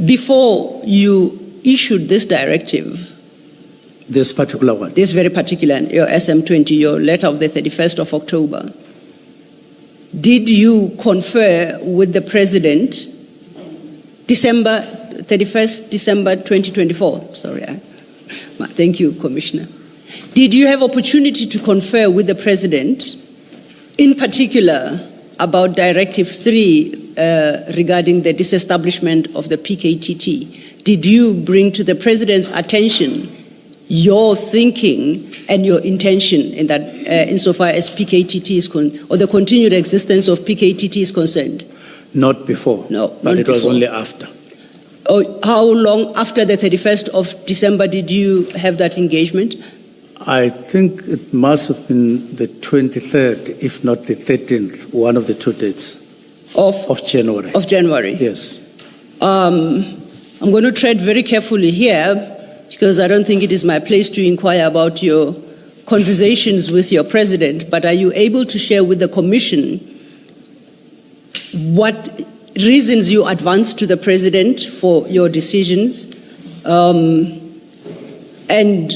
before you issued this directive, This particular one. this very particular, your SM20, your letter of the 31st of October, did you confer with the President December 31st, December 2024? Sorry. Thank you, Commissioner. Did you have opportunity to confer with the President, in particular about Directive 3 regarding the disestablishment of the PKTT? Did you bring to the President's attention your thinking and your intention in that, insofar as PKTT is or the continued existence of PKTT is concerned? Not before. No, but not it was before. only after. Oh, how long after the 31st of December did you have that engagement? I think it must have been the 23rd, if not the 13th, one of the two dates of January. Of January. Yes. I'm going to tread very carefully here, because I don't think it is my place to inquire about your conversations with your President, but are you able to share with the Commission what reasons you advanced to the President for your decisions, and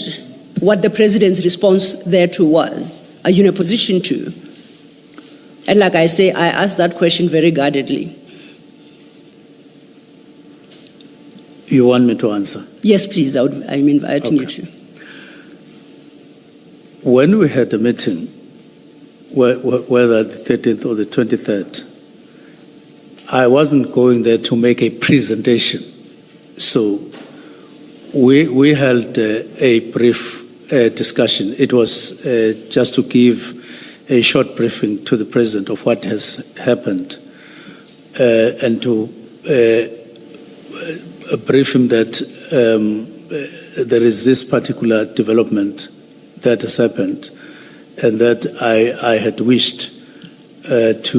what the President's response thereto was? Are you in a position to? And like I say, I asked that question very guardedly. You want me to answer? Yes, please. I'm inviting you to. When we had the meeting, whether the 13th or the 23rd, I wasn't going there to make a presentation. So we held a brief discussion. It was just to give a short briefing to the President of what has happened and to brief him that there is this particular development that has happened, and that I had wished that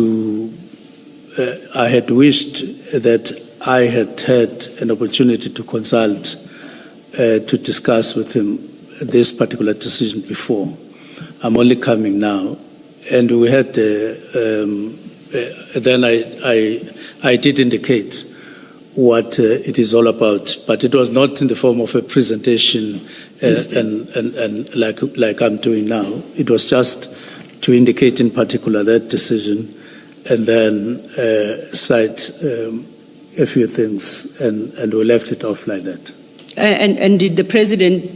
I had had an opportunity to consult, to discuss with him this particular decision before. I'm only coming now, and we had. Then I did indicate what it is all about, but it was not in the form of a presentation and like I'm doing now. It was just to indicate in particular that decision, and then cite a few things, and we left it off like that. And did the President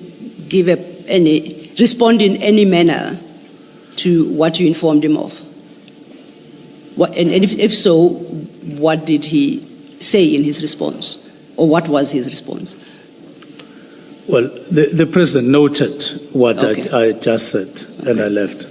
respond in any manner to what you informed him of? And if so, what did he say in his response, or what was his response? Well, the President noted what Okay. I just said, and I left.